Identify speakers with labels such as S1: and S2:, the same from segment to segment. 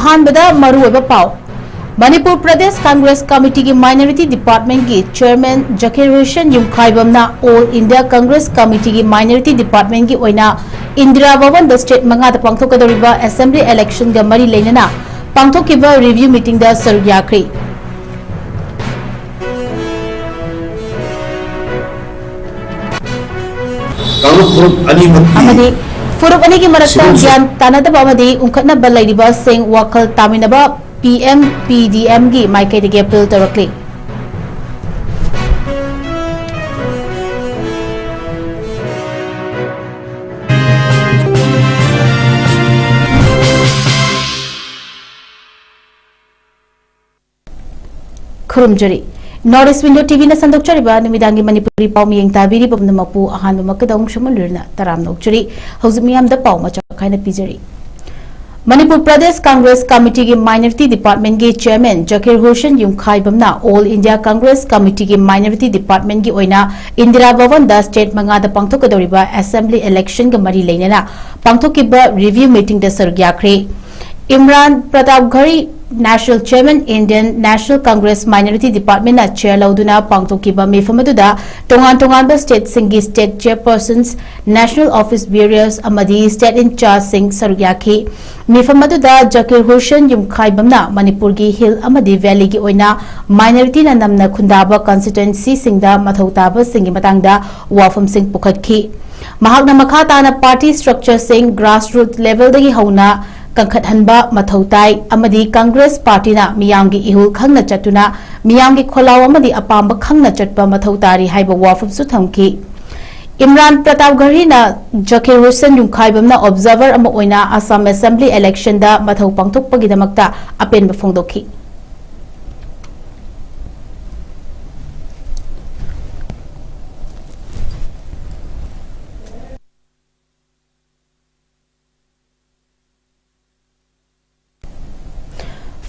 S1: Ahanbada Maru Pau Manipur Pradesh Congress Committee ki Minority Department ki Chairman Zakir Hussain Yumkhaibamna All India Congress Committee ki Minority Department ki oina Indira Bhavan the state manga da pangthokadoriba Assembly election ga mari leinana pangthokiba review meeting da saruk yakri amadi Furup ani ki marakta gyan tanadaba amadi ungkhatnaba lairiba sing wakal taminaba PM PDM gi maikai de appeal tarakli Khurumjari Norris Window TV na sandokchariba numidangi Manipuri pau miyeng tabiri pabnamapu ahan makadong shumalurna taram nokchari hauzmiyam da pau macha kaina pijari Manipur Pradesh Congress Committee ki Minority Department ki Chairman Zakir Hussain Yumkhaibamna All India Congress Committee ki Minority Department ki oina Indira Bhavan da state manga da pangthokadoriba Assembly election ga mari leinana pangthokiba review meeting da saruk yakri Imran Pratap Ghari National Chairman Indian National Congress Minority Department na chair lauduna pangthokiba mifamaduda tongan state singi state chairpersons national office bearers amadi state in charge sing saruk yakhi mifamaduda Zakir Hussain Yumkhaibamna Manipur gi hill amadi valley gi oina minority na namna khundaba constituency singda mathautaba singi matangda wafam sing pukhatki mahakna makhata na party structure sing grassroots level dagi hauna Kankhathanba Mathautai Amadi Congress Party na Miyamgi Ihul Khangna Chatuna Miyamgi Kholaw Amadi Apamba Khangna Chatpa Mathautari Haiba Wafam Suthamki Imran Pratap Ghari na Zakir Hussain Yumkhaibamna Observer ama oina Assam Assembly election da Mathau Pangthokpagidamakta apenba phongdokhi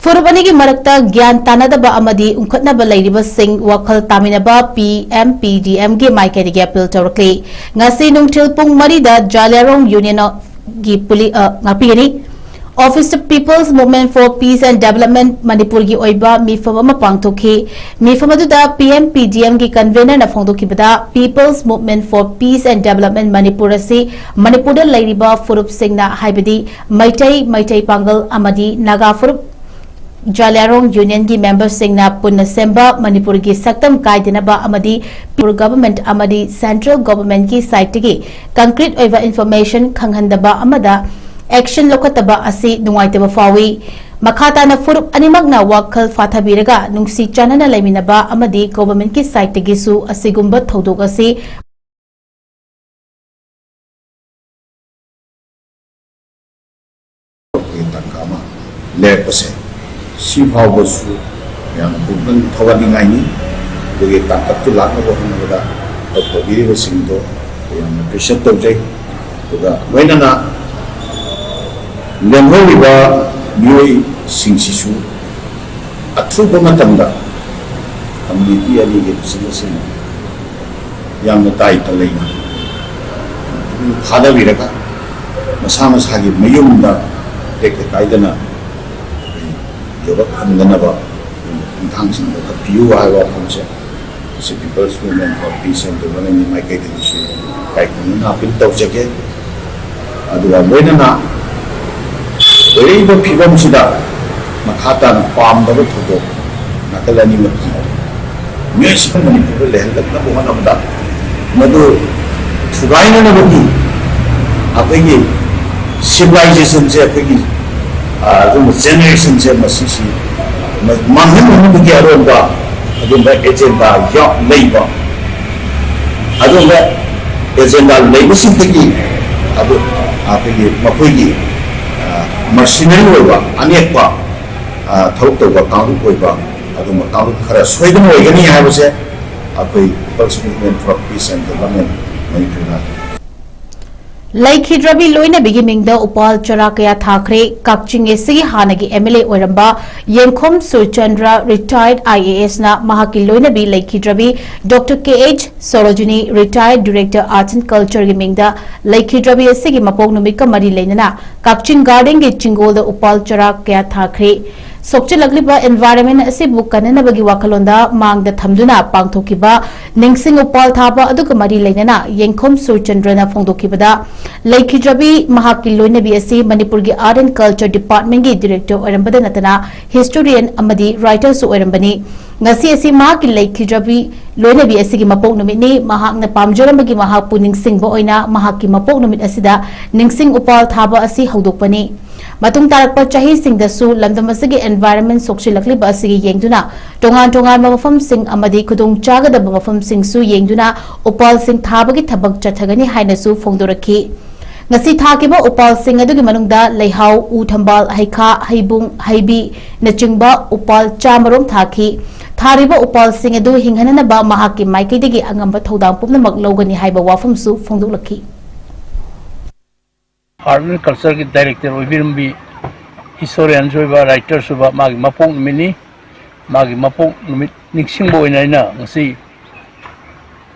S1: Furubani ki marakta gyan tanadaba amadi ungkhatnaba lairiba sing wakal taminaba PM PDM gi maikai de appeal tarakli ngasi nungthil pung mari da Jalyarong Union gi puli ngapigani Office of People's Movement for Peace and Development Manipur gi oiba mifama pangthokhi mifamadu da PM PDM gi convener na phongdoki bada People's Movement for Peace and Development Manipur asi Manipur da lairiba furup singna haibadi maitai pangal amadi naga furup Jalyarong Union ki member singna punna semba Manipur ki saktam kaidinaba amadi pure government amadi central government ki site gi concrete oiva information khanghandaba amada action lokataba asi nungaitaba fawi makhata na furup animagna wakal fathabiraga nungsi chanana laiminaba amadi government ki site gi su asigumba thodok asi
S2: Sifau bosu yang bukan thawat ingai bagi takat tu lakna bohong ada atau diri bersing tu yang appreciate tu je juga mana na lemho iba bioi sing sisu atru pematam dah kami dia ni gitu semua yang metai terlena ada biraka masa-masa lagi mayum dah dek kaidana Jawab Hanganaba in Tangsin, the Pew I walk from the People's Movement for Peace and Development in my case, like Nuna Pinto Jacket, Adua Wenana, very good people Sida, Makata, Palm, the Toto, Nakalani Maki, Music many people, they had number one of that. Madu, Tugaina Nabaki, Apegi, civilization, Apegi. Generation je masisi mahan mu gi aroba adumba agenda ya leiba adumba agenda leiba sintagi adu apegi mapugi machinery oiba anekpa thok to ba karu oiba adumba karu khara soidam oigani habase apoi People's Movement for Peace and Development Manipur
S1: Laikhidrabi loina beginning the upal charakaya thakre kakching esi hanagi MLA oramba Yenkhom Surchandra retired IAS na mahaki loina bi Laikhidrabi Dr. KH Sorojini retired Director Arts and Culture gimingda Laikhidrabi esi gi mapong numika mari leinana kakching garden gi chingol the upal charakaya thakre Sokchilakliba environment asibu kananabagi wakalonda mangda thamduna pangthokiba ningsing upal thaba aduga mari leinana Yenkhom Surchandra na phongdokibada Laikhidrabi mahaki loinabi asi Manipur gi Art and Culture Department gi Director orambada natana historian amadi writer su orambani ngasi asi mahaki Laikhidrabi loinabi asi gi mapok numit ni mahakna pamjoramagi mahakpu ningsingba oina mahaki mapok numit asida ningsing upal thaba asi hawdokpani Matung tarakpa chahi sing da su lamdam asigi environment sokchilakli ba asigi yengduna tongan mafam sing amadi kudung chagada mafam sing su yengduna upal sing thabagi thabak chathagani haina su phongdorakhi ngasi thakiba upal sing adugi manungda leihau u thambal haikha haibung haibi nachingba upal chamarom thaki thariba upal sing adu hinghanana ba mahaki maikidigi angamba thodam pumnamak logani haiba wafam su phongdolakhi
S3: Art and Culture के director भी historian Joba writer सुबा मागी मपोंग mini मागी मपोंग निक्सिंग बोइना ngasi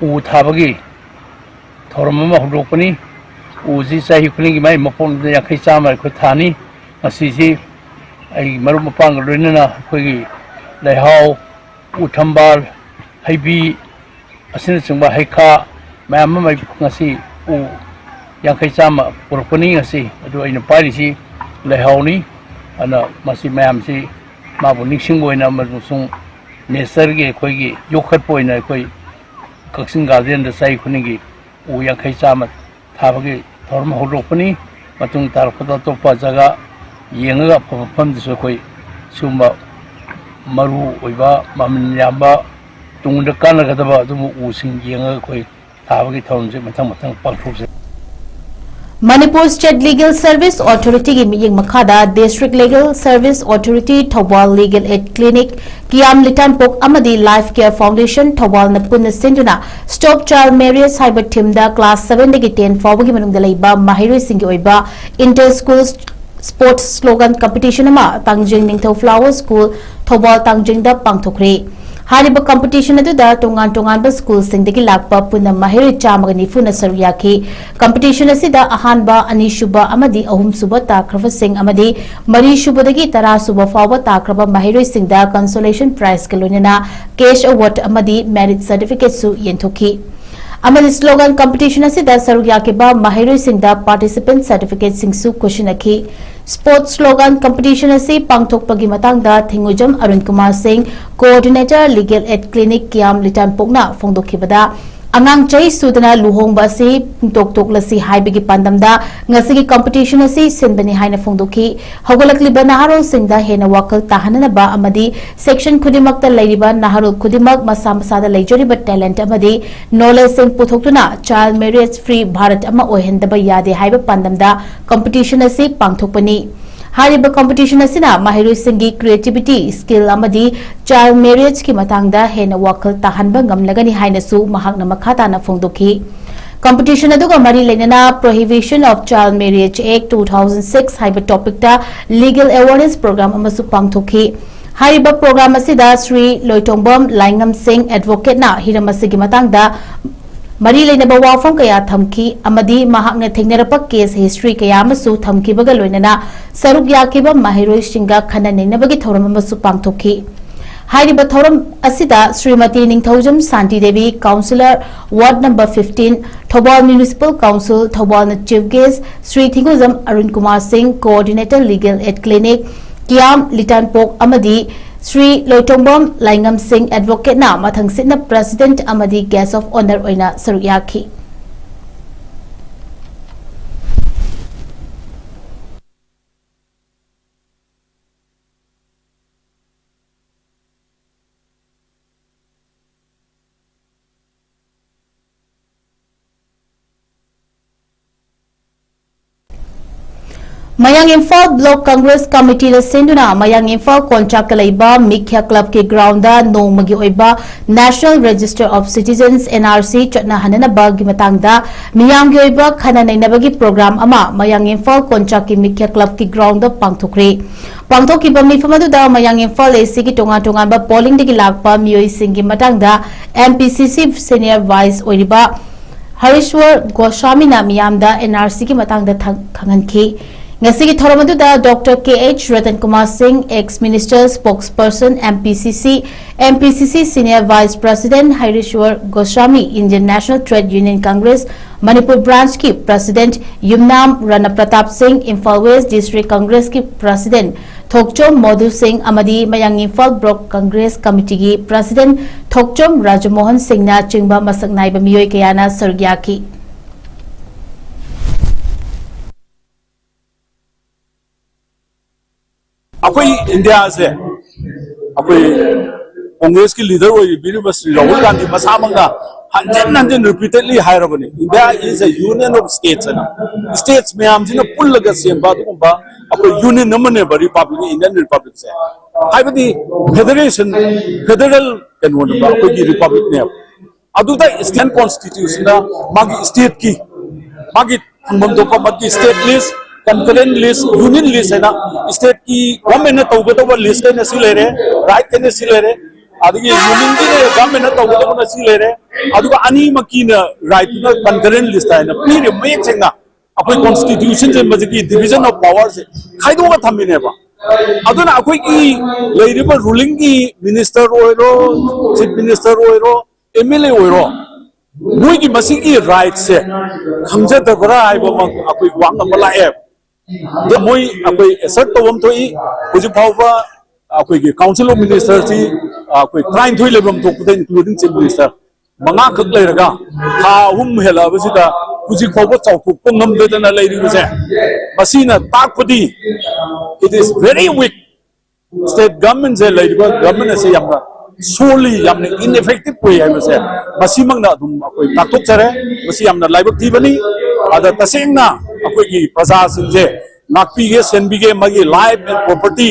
S3: u thabagi thormama hodokpani u ji sahi khulin mai mapong ya khai chama khoi thani ngasi ji ai maru mapang roinana khoi gi leihau u thambal haibi asin chungba haikha mayam mai ngasi u yang kai sama purpani ngasi adu aina pari si lehauni ana masi mayam si mabu niksing boina masung nature ge khoi gi yokhat poina khoi kaksing garden da sai khunigi u yang kai sama thabagi thorma hodopani matung tarpata to pa jaga yenga pham diso khoi sumba maru oiba mamin yamba tungda kana gadaba dum u sing yenga khoi thabagi thormje matang pangthose
S1: Manipur State Legal Service Authority gi miyeng makhada District Legal Service Authority Thawal Legal Aid Clinic Kiam Litanpok amadi Life Care Foundation Thawal na punna senduna Stop Child Marriage haiba teamda class 7 dagi 10 fawagi manungda leiba mahiroi singi oiba inter school sports slogan competition ama Tangjing Ningthau Flower School Thawal Tangjing da pangthokre Hariba competition aduda tongan ba school singdagi lakpa punna mahiroi chamagani funa saruyaki competition asida ahanba anishuba amadi ahumsuba takrava sing amadi marishuba dagi tarasuba fawa takrava mahiroi singda consolation prize kalonina cash award amadi merit certificate su yenthoki amadi slogan competition asida saruyaki ba mahiroi singda participant certificate singsu questionaki Sports slogan competition asi pangthokpagi matangda Thingujam Arun Kumar Singh coordinator legal aid clinic Kiam Litanpokna phongdokhibada angang chai sudana luhongba si tok lasi haibigi pandamda ngasigi competition asi sinbani haina phongdokhi hogolakli banaharo singda hena wakal tahanana ba amadi section khudimakta leiriba naharo khudimak masa da leijoriba talent amadi knowledge sing puthoktuna child marriage free bharat ama ohendaba yade haiba pandamda competition asi pangthokpani Hariba competition asina mahiroi singi creativity skill amadi child marriage ki matangda hena wakal tahanba ngamlagani haina su mahakna makhata na phongdokhi competition aduga mari lenana Prohibition of Child Marriage Act 2006 haiba topic ta legal awareness program amasu pangthokhi Hariba program asida Sri Loitongbam Laingam Singh advocate na hiramasigi matangda Mari Lenaba wafam kaya thamki amadi mahakna thengnarapa case history kaya amasu thamkibaga loinana saruk yakiba mahiroi singa khana nenabagi thoram amasu pangthokhi Hariba thoram asida Srimati Ningthaujam Santi Devi Councillor Ward number 15 Thawal Municipal Council Thawal na Chief Guest Sri Thingujam Arun Kumar Singh Coordinator Legal Aid Clinic Kiam Litanpok amadi Sri Loitongbam Laingam Singh Advocate na mathang sitna President amadi Guest of Honor oina saruyaki Mayang Imphal Block Congress Committee the Sinduna Mayang Imphal Contract Kalaiba Mikya Club Ki Ground da Nongmagi Oiba National Register of Citizens NRC Chatna Hanana Bagi Matangda Miyam Gi Oiba Khana Nainabagi Program Ama Mayang Imphal Contract Ki Mikya Club Ki Ground da Pangthokri Pangthoki Bami Famadu da Mayang Imphal AC Ki Tonga ba polling digi lakpa Miyoi Singh Matangda MPCC Senior Vice Oiba Harishwar Goswami na Miyamda NRC Ki Matangda Khanganki Ngasigi Thoramadu Dr. KH Ratan Kumar Singh, ex-minister, spokesperson, MPCC Senior Vice President Harishwar Goswami, Indian National Trade Union Congress, Manipur Branch Ki President Yumnam Rana Pratap Singh, Imphal West District Congress Ki President Thokchom Modhu Singh Amadi Mayang Imphal Block Congress Committee Ki President Thokchom Rajamohan Singh na Chingba Masak Naiba Miyoi Kayana Sargyaki.
S4: अकोई India से अकोई कांग्रेस की leader हुई बीरबल श्री राहुल गांधी मसामंगा हंजन repeatedly हायर बने India is a union of states ना स्टेट्स में हम जिन पुल लगा सेंबा दुबा अकोई यूनियन नमने रिपब्लिक इंडियन रिपब्लिक से हाइबदी फेडरेशन फेडरल कैनवन बा अकोई की रिपब्लिक ने अदुदा स्टेट कॉन्स्टिट्यूशन ना मागी स्टेट की मागी हम तो मागी state list concurrent list, union list है ना स्टेट की गवर्नमेंट ने तो लिस्ट के नसी ले रहे राइट के नसी ले रहे आदि यूनियन की गवर्नमेंट ने तो नसी ले रहे आदि को अनी मकी न राइट ना concurrent list है ना फिर में चेंगा अपने कॉन्स्टिट्यूशन से मजे की डिवीजन ऑफ पावर से खाई दो का थम्बी ने बा अदो ना कोई की लेडी पर रूलिंग की मिनिस्टर ओइरो चीफ मिनिस्टर ओइरो एमएलए ओइरो मुई की मसी की राइट से खमजे तबरा आई बो कोई वांग मला है मोई अकोई एसर्ट तवम थोई हुजु फावबा अकोई काउंसिल ऑफ मिनिस्टर सी अकोई क्राइम थोई लेबम तो कुते इंक्लूडिंग चीफ मिनिस्टर मंगा खक लेरगा था हुम हेला बसिदा हुजु फावबा चाउथु पंगम देदना लेरि बसे मसीना ताकपदी it is very weak state government से लेरिबा गवर्नमेंट से यमना solely yamne ineffective way hai base masi mangna dum akoi taktok chare masi yamna laibak thibani ada tasengna akoi ki praja sinje nakpi ge senbi ge magi life and property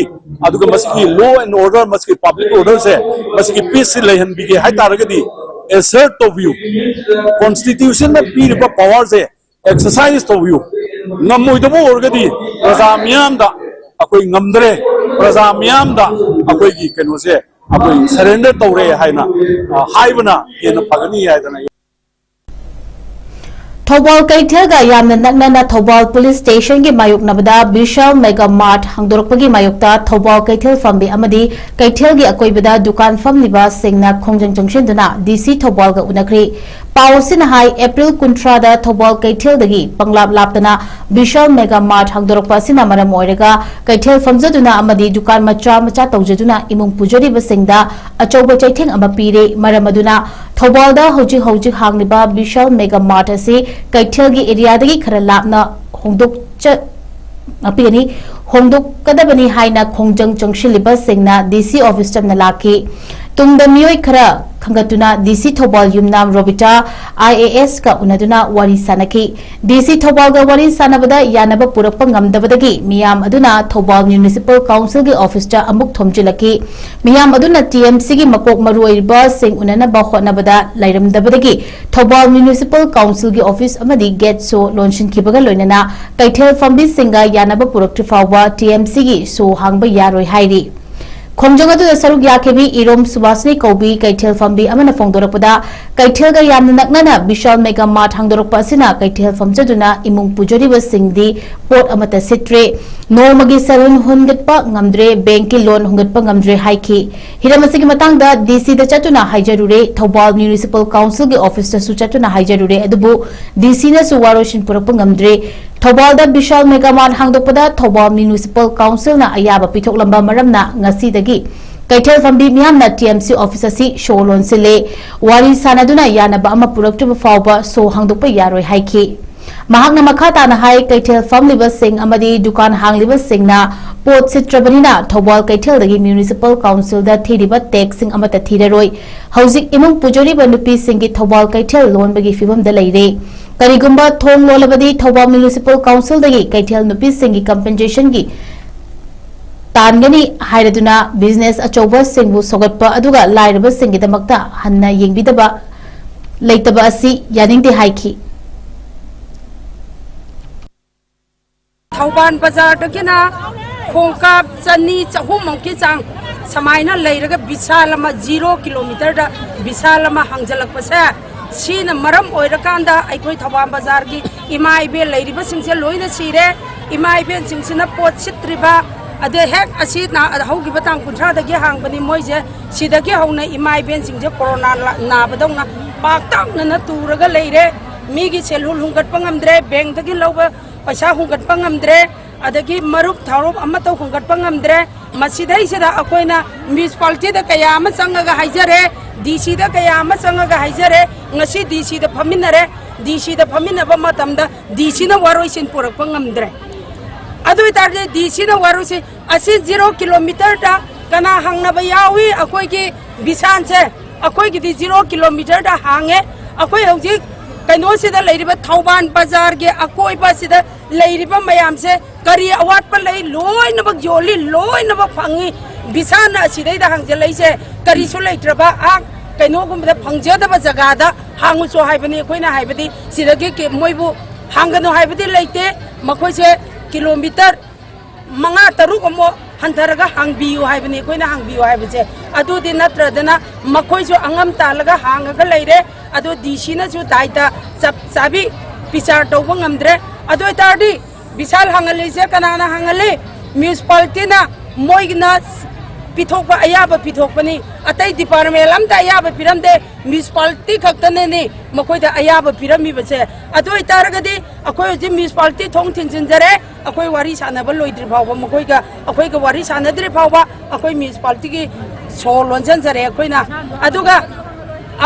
S4: aduga masi ki law and order masi public order se masi ki peace lehan bi ge hai taragadi assert of you constitution na pi ba power se exercise to you namoi do orgadi praja miyam da akoi ngamdre praja miyam da akoi ki keno se अकोई surrender तौरे हाइना हाइबना येन फगनी हाइदना
S1: Thobal Kaithelga Yamna Nagnana Thobal Police Station Ki Mayuk Nabada Vishal Mega Mart Hangdorokpagi Mayukta Thobal Kaithel Fambi Amadi Kaithel Gi Akoibada Dukan Famliba Singna Khongjang Junction Duna DC Thobal Ga Unakri Pausin Hai April Kuntrada Thobal Kaithel Dagi Panglap Laptana Vishal Mega Mart Hangdorokpa Sina Maram Oirega Kaithel Famjaduna Amadi Dukan Macha Taujaduna Imung Pujari Basingda Achoba Chaitheng Amapire Maramaduna Thobal da Hoji Hangliba Vishal Mega Mart Asi Kaithel gi area dagi khara lapna hongdok cha apini hongdok kadabani haina khongjang changshiliba singna DC office tamna laki tungda miyoi khara khangatuna DC Thobal Yumnam Robita IAS ka unaduna wari sanaki DC Thobal ga wari sanabada yanaba purakpa ngamdabadagi miyam aduna Thobal Municipal Council gi office ta amuk thomjilaki miyam aduna TMC gi makok maruiba sing unana ba khonabada lairamdabadagi Thobal Municipal Council gi office amadi gate so launching kibaga loinana Kaithel Fambi singa yanaba purakti fawba TMC gi so hangba yaroi hairi Khongjang adu saruk yakebi Irom Subasni Kobi Kaithel Fambi amana fongdorakpada Kaithel ga yamna naknana Vishal Mega Mart hangdorakpa sina Kaithel Famjaduna imung pujariba singdi port amata sitre normagi salon hungatpa ngamdre banki loan hungatpa ngamdre haiki hiramasigi matangda DC da chatuna haijarure Thobal Municipal Council gi office ta su chatuna haijarure adubu DC na su waroshin purakpa ngamdre Thobal da Vishal Mega Mart hangdokpada Thobal Municipal Council na ayaba pithoklamba maramna ngasi dagi Kaithel Fambi miyamna TMC office asi sholon sile wari sanaduna yanaba ama puraktuba fawba so hangdokpa yaroi haiki mahakna makhata na hai Kaithel Famliba Singh amadi dukan hangliba Singhna pot sitrabanina Thobal Kaithel dagi Municipal Council da thiriba tax sing amata thiraroi hauzik imung pujori ba nupi singgi Thobal Kaithel loan bagi fibam da leire Karigumba Thong Lolabadi Thoba Municipal Council dagi Kaitel Nupi Singi compensation gi Tangani Hairaduna business achoba singbu sogatpa aduga lairaba singi damakta hanna yengbidaba leitaba asi yaningde haiki
S5: Thauban Bazar Dagina Hongkap Sani Chahum Monkey Chang Samaina Lairaga Bisalama 0 kilometer da Bisalama Hangjalak Pasa Sina Maram Oirakanda Aikoi Thauban Bazar gi Imai Be Lairiba Singse Loina Sire Imai Be Singsina Pot Sitriba Ade Hek Asit na Hogi Batang Kuntra the Gihang Bani Moise Sidaki Hona Imai Ben Singse Corona Nabadona Paktang Natura Laire Migi Selul Hungat Pangamdre Bang the Gilover Pasha Hungat Pangamdre Adagi Marup Tharup Amato Hungat Pangamdre Masidai Sida Akoina Municipality the Kayama Sanga Haizare DC the Kayama Sanga Haizare Nasi DC the Paminare DC the Paminaba Matamda DC the Waroisin Purapangamdre Adu tarde DC na warusi asi 0 kilometer da kana hangna bayawi akoi ki bisan se akoi ki 0 kilometer da hange akoi hauji kaino se da leiriba Thauban Bazar ge akoi ba se da leiriba mayam se kari awat pa lei loi na bak joli loi na bak phangi bisan asi dai da hangje lei se kari su leitraba ak kaino gum da phangje da ba jaga da hangu so haibani koi na haibadi sidagi ke moibu hangano haibadi leite makoi se kilometer manga taruk mo hantaraga hangbiu haibani koina hangbiu haibse adu di natradana makoi jo angam talaga hangaga leire adu DC na ju daita sabi pichar tawba ngamdre adu tardi bisal hangali se kanana hangali municipality na moigna pithokpa ayaba pithokpani atai department amda ayaba piramde municipality khaktane ni makoi da ayaba pirami base adu taragadi akoi ji municipality thong thinjinjare akoi wari sanaba loidri phawba makoi ga wari sanadri phawba akoi municipality gi so lonjan jare akoina aduga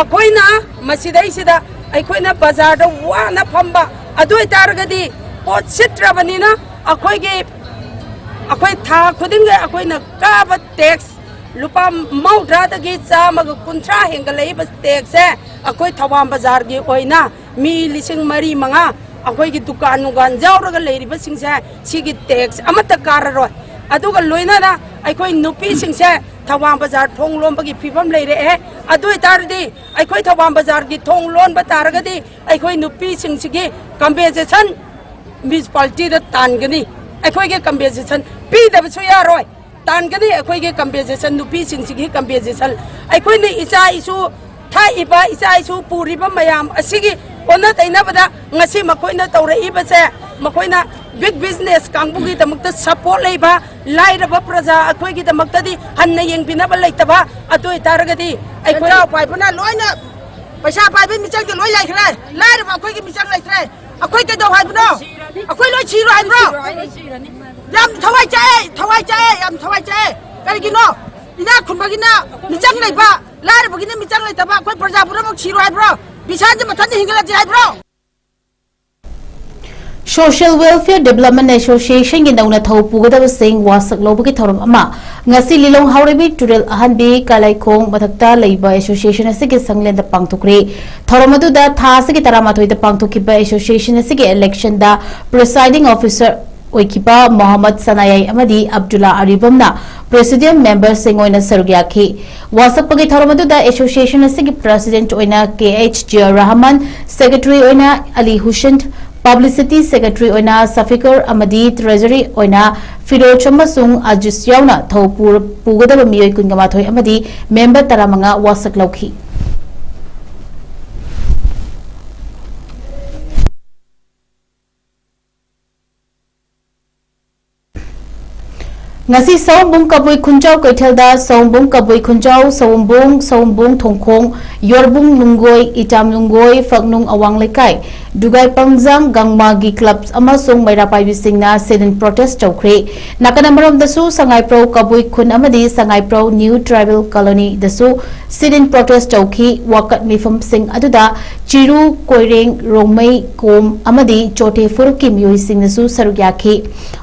S5: akoina masidai sida akoina bazar da wana phamba adu taragadi pot sitrabani na akoi gi akoi tha khuding ga akoi na ka tax lupa maudra da gi chama ga kuntra hengalei bas tax se akoi Thauban Bazar gi oina mi lising mari manga akoi gi dukan nugan jawraga leiri ba singse sigi tax amata kararo aduga loina na akoi nupi singse Thauban Bazar thong lom ba gi phibam leire e adu tardi akoi Thauban Bazar gi thong lon ba taragadi akoi nupi singsigi compensation municipality da tangani akoi ge compensation pi da bu ya roi tangani akoi ge compensation nupi singsigi compensation akoi ni isa isu tha iba isa isu puri ba mayam asigi ona taina bada ngasi makoi na tawre iba se makoi na big business kangbugi damakta support leiba laira ba praja akoi gi damakta di hanna yeng bina ba leitaba adu taragadi akoi pai bana loina paisa pai bin michang de loi lai khra laira ba akoi gi michang lai khra akoi ke do hai bno akoi loi chi ro hai bro yam thawai chai yam thawai chai kari gi no ina khun ba gi na michang lai ba laira ba gi na michang lai taba akoi praja pura mok chi ro hai bro bisan je mathan hingala je hai bro
S1: Social Welfare Development Association gi nauna thau pugadaba sing wasak lobagi thoram ama ngasi lilong haurebi turel ahanbi kalaikong mathakta leiba association asigi sanglen da pangthukri thoram adu da tha asigi taramathoi da pangthukiba association asigi election da presiding officer oikiba Mohammad Sanayai amadi Abdullah Aribamna President member singoina sargyakhi wasapagi thoram adu da association asigi president oina KH Rahman secretary oina Ali Hussein Publicity Secretary oina Safikar amadi Treasury oina Firoz amasung Ajis yauna thau pugadaba miyoi kungamathoi amadi member taramanga wasak lauki ngasi Saumbung Kabui Khunjau Kaithelda Saumbung Kabui Khunjau Saumbung Thongkhong Yorbung Nungoi Itam Nungoi Faknung Awang Lekai Dugai Pangjang Gangma gi clubs amasung Mairapai bisingna sedin protest chawkhre nakanamarom dasu Sangai Pro Kabui Khun amadi Sangai Pro New Tribal Colony dasu sedin protest chawkhi wakat mifam sing aduda Chiru Koireng Rongmei Kom amadi Chote Furuki miyoi sing dasu sarugyakhi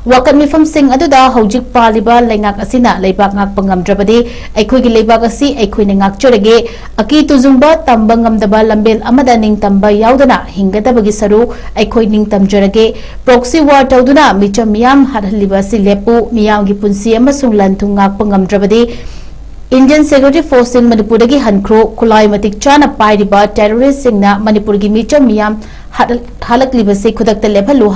S1: wakat mifam sing aduda hojik paliba lengak asina leibak ngak pangamdrabadi aikoi gi leibak asi aikoi ne ngak chorege aki tuzungba tambangam daba lambel amada ning tamba yaudana hingada bagi saru aikoi ning tamjarage proxy war tawduna micham miyam hadhaliba si lepu miyam gi punsi amasung lanthung ngak pangamdrabadi Indian Security Force in Manipur dagi hankro kulai matik chana pairiba terrorist singna Manipur gi micham miyam halakliba se khudak te lephalu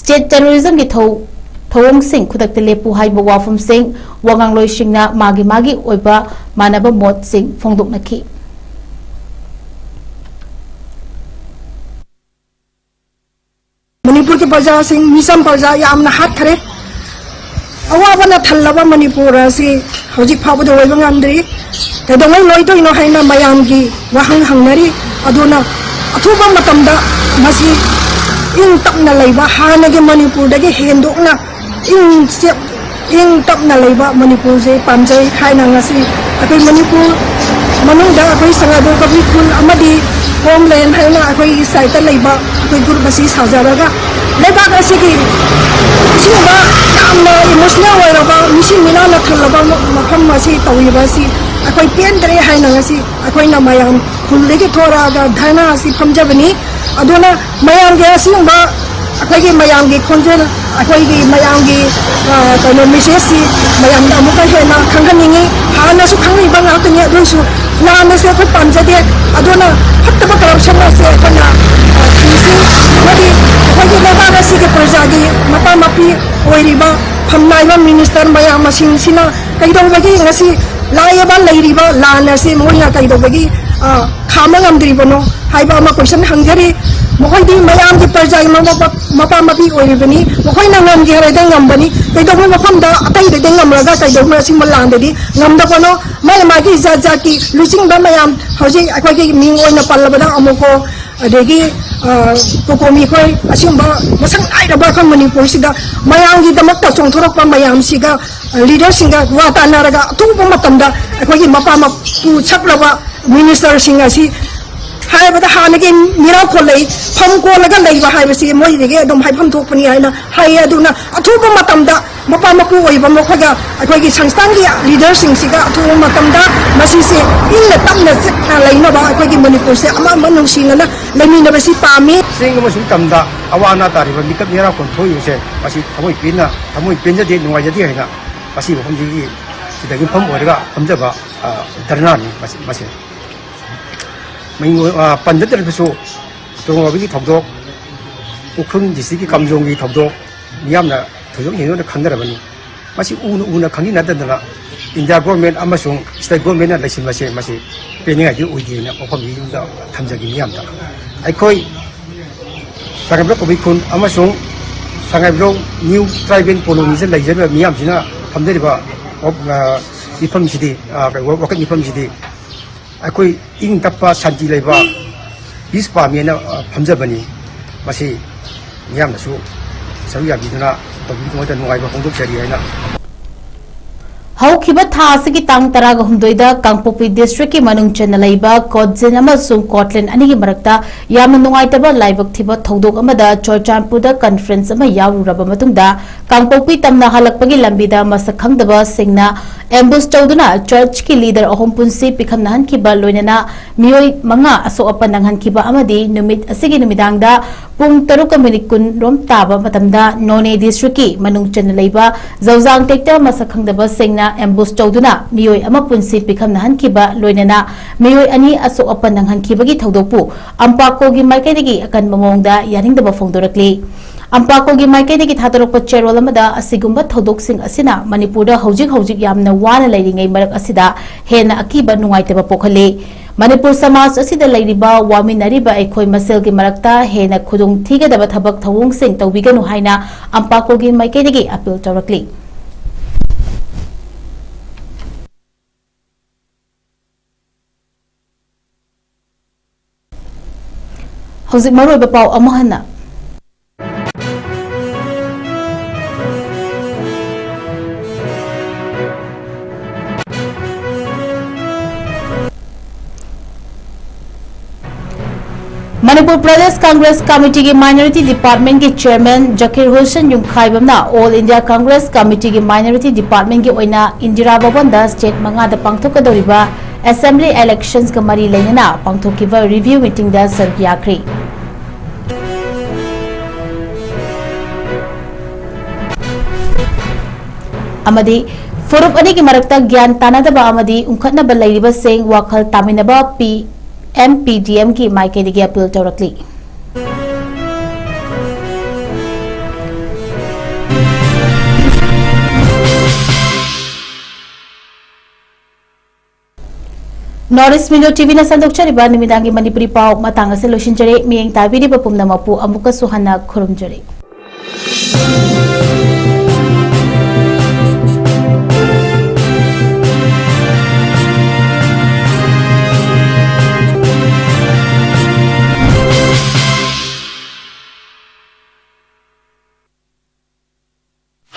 S1: state terrorism gi thawong sing khudak te lepu haiba wafum sing wangangloi singna magi oiba manaba mot sing phongdok nakhi
S6: Manipur के प्रजा सिंह मिसम प्रजा यामना हाथ खरे अवाबना थल्लबा मणिपुर से हजिक फाबदो वैबा ngamdri कदोंगै लोइदोइनो हाइना मयामगी वहंग हंगनरी अदुना अथुबा मतमदा मसी ing tapna leiba hanagi Manipur दगे हेंदोकना ing tapna leiba Manipur से पामजै हाइना ngasi अखै Manipur मनोंदा अखै संगादो कबि खुल अमदि homeland हाइना अखै साइता leiba अखै group बसी साजारागा leiba gasigi Simba यामना emotional ओइरबा मिसि मिनाना थल्लबा मफम मसी तौइबा सि अखै पेंदरे हाइना ngasi अखैना मयाम खुललेगे थोरागा धना सि फमजबनी अदोना मयाम गे सिंबा अखैगे मयाम गे खोंजेल अखैगे मयाम गे कनो मेसेज सि मयाम दा मुका हेना खंगनिंगी हाना सु खंगिबा ngakni adusu लाने से कोई पंचदे अदोना फटबा करप्शन से कोना किसी मदी कोई लेबागा सी के प्रजागी मपा मपी ओइरिबा फमनाइबा मिनिस्टर मयाम मसिंसिना कइदोबगी ngasi लायबा लैरिबा लाने से मोइना कइदोबगी खामा ngamdribano हाइबा मा क्वेश्चन हंगरी मखोइदि मयाम की प्रजा मपा मपी ओइरिबनी मखोइना ngamge हरेदा ngambani कइदोबो मफमदा अतैदे ngamraga कइदोबो सिंबा लांददी ngamदबनो माय मागी जाजा की लुसिंग बा मयाम हौजी अखोइगे मिंग ओइना पल्लबदा अमुको अदेगी कोकोमी खोय असिंबा मसंग आइरबा खं मणिपुर सिदा मयाम की दमकता चोंथोरकपा मयाम सिगा लीडर सिंगा वातानारगा अतुबा मतमदा अखोइगे मपा मपु छकलबा मिनिस्टर सिंगा सि हाइबदा हानगे मिरा खोलै फम कोलगा लैबा हाइबसि मोइदेगे एकदम हाइफम थोकपनि हाइना हाइ अदुना अथुबा मतमदा मपा मपु ओइबा मखगा अखोइगे संस्थानगी लीडर सिंगसिगा अथुबा मतमदा मसिसे इनना तमना चकना लैनबा अखोइगे मणिपुर से अमा मनुसिंगना लैमिनबसि पामी
S7: सिंग मसुं तमदा अवाना तारिबा मिकप मिरा कोन्थोयुसे मसि थमोइ पेनजदे नुवाइजदे हाइना मसि बखमजिगी सिदागी फम ओइरगा फमजबा धरनानि मसि पंजदरबसु तोंगबगी थौदोक उखुन डिस्ट्रिक्ट की कमजोंगी थौदोक मियामना थौदोक हेनोना खंगरबनी मसि उना खंगी नददना इंडिया गवर्नमेंट अमसुंग स्टेट गवर्नमेंट लाइसिमसे मसि पेनिगादि उइदेना ओफमगी युदा थमजगी मियामदा आइखोइ संगाइब्रो कबिखुन अमसुंग संगाइब्रो न्यू ट्राइबल कॉलोनी से लाइजबा मियामसिना थमदरिबा इफमसिदि वकत इफमसिदि अखोई इंग तप्पा शांति लेबा पीस पामेना फमजबनी मसी मियामनसु सरुयाबिदुना तबिदुना नुगाइबा होंदोकसरी हैना
S1: हौखिबा था असगी तांग तराग हुमदोइदा कांगपोपी डिस्ट्रिक्ट की मनुंग चेना लैबा कोटजिन अमसुंग कोटलैंड अनिगी मरक्ता यामन नुगाइतबा लाइबक थिबा थौदोक अमदा चोरचानपुरदा कॉन्फ्रेंस अमा यावरुरबा मतुंगदा कांगपोपी तमना हलकपगी लंबीदा मसक खंगदबा सिंगना एम्बुस चौदुना चर्च की लीडर अहोम पुंसी पिखम नहनखिबा लोइनना मियोय मंगा असो अपन नंगहनखिबा अमदी नुमित असिगी नुमिदांगदा पुंग 3:10 रोम ताबा मतमदा नोने डिस्ट्रिक्ट की मनुंग चेना लैबा जौजांग टेक्टर मसक खंगदबा सिंगना एम्बुस चौदुना मियोय अमा पुंसी पिखम नहनखिबा लोइनना मियोय अनि असो अपन नंगहनखिबगी थौदोकपु अम्पाकोगी माइकेदगी अकन ममोंगदा यानिंगदबा फोंदोरकली अम्पाकोगी माइकेदगी थादोरक चेरोल अमदा असिगुंबा थौदोकसिंग असिना मणिपुरदा हौजिक यामना वाना लैरिङै मरक असिदा हेना अकीबा नुंगाइतबा पोखले मणिपुर समाज असिदा लैरिबा वामिनरिबा एखोय मसेलगी मरकता हेना खुदुंग थिगदबा थबक थवोंगसिंग तौबिगनु हाइना अम्पाकोगी माइकेदगी अपील तौरकली हौजिक मरोइबा पाउ अमहना मणिपुर प्रदेश कांग्रेस कमिटी की माइनॉरिटी डिपार्टमेंट के चेयरमैन जकीर हुसैन युमखाइबमना ऑल इंडिया कांग्रेस कमिटी की माइनॉरिटी डिपार्टमेंट की ओइना इंदिरा भवन दा स्टेट मंगादा पांगथोकदोरिबा असेंबली इलेक्शंस का मरी लेना पांगथोकिबा रिव्यू मीटिंग दा सरक याखरी amadi furup ani ki marakta gyan tanadaba amadi unkhatnaba leiriba sing wakhal taminaba MPDM ki maikedi appeal tawrakli Norris Window TV na sandok chariba nimidangi Manipuri pau matanga se loshinjare miyeng tabiri bapumna mapu amuka suhana khurumjare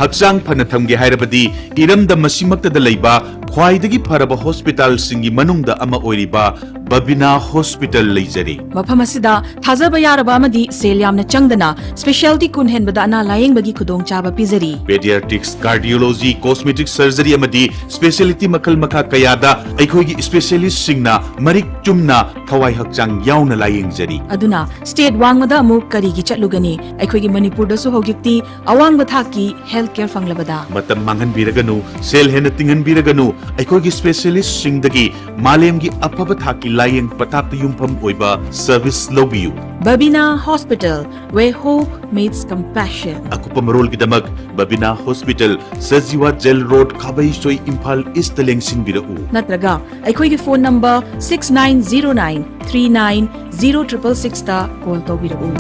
S8: Haksang panatamge hairabadi iramda masimakta da laiba khwaidagi pharaba hospital singi manungda ama oiriba Babina Hospital leijari
S9: mafam asida thajaba yaraba amadi sel yamna changdana specialty kun henbada ana layeng bagi khudong chaba pizari
S8: pediatrics cardiology cosmetic surgery amadi specialty makal makha kayada aikhogi specialist singna marik chumna thawai hakchang yauna layeng jari
S9: aduna state wangmada amu kari gi chatlugani aikhogi manipur da su hogikti awangba thaki health care fanglabada
S8: matam mangan biraganu sel hen tingan biraganu aikhogi specialist singdagi malemgi apaba thaki layeng patak yumpham oiba service lobiyu
S9: Babina Hospital where hope meets compassion
S8: akupa marol gidamak Babina Hospital Sajiwa Jail Road Khabai Soi Imphal East Lengsin birau
S9: natraga aikhogi phone number 6909390666 ta call tawbirau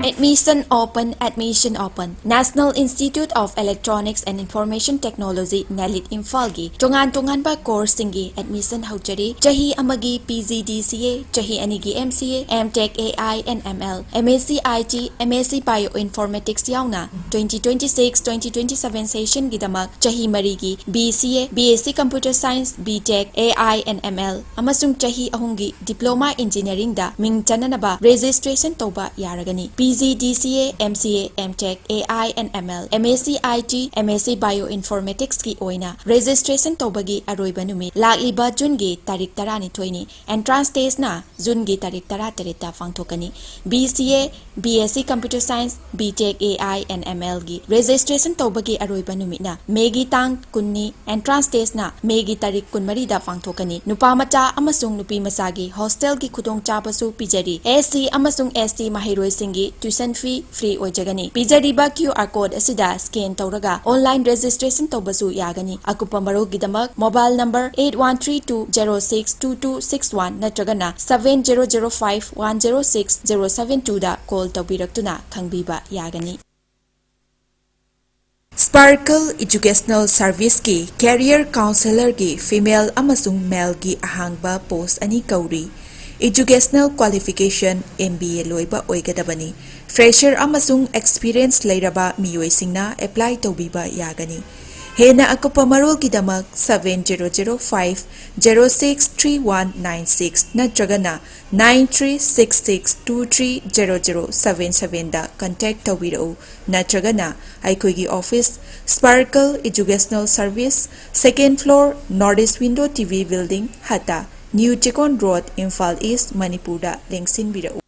S10: Admission open National Institute of Electronics and Information Technology NELIT Imphal-gi tongan ba course singi admission haujari chahi amagi PGDCA chahi anigi MCA MTech AI and ML MSc IT MSc Bioinformatics yauna 2026-2027 session gidamak chahi marigi BCA BSc Computer Science BTech AI and ML amasung chahi ahungi Diploma Engineering da ming chananaba registration toba yaragani PGDCA, MCA, MTech, AI and ML, MSc IT, MSc Bioinformatics ki oina registration tobagi aroiba numi lagliba June gi tarik 12 ni entrance test na June gi tarik 13 ta phangthokani BCA, BSc Computer Science, BTech, AI and ML gi registration tobagi aroiba numi na Megi tang kunni entrance test na Megi tarik 13 da phangthokani nupa macha amasung nupi masagi hostel gi khudong chabasu pijari SC amasung ST mahiroi singi tuition fee free oijagani pijariba QR code asida scan tawraga online registration tawbasu yagani akupa maro gidamak mobile number 8132062261 natragana 7005106072 da call tawbiraktuna khangbiba yagani Sparkle Educational Service ki Career Counselor ki female amasung male ki ahangba post ani kauri Educational Qualification MBA loiba oigadabani Fresher amasung experience leiraba miyoi singna apply tawbiba yagani Hena akupa marol gidamak 7005063196 natragana 9366230077 da contact tawbirau natragana aikhogi office Sparkle Educational Service second floor Northeast Window TV building Hata New Chikon Road Imphal East Manipur da lengsin birau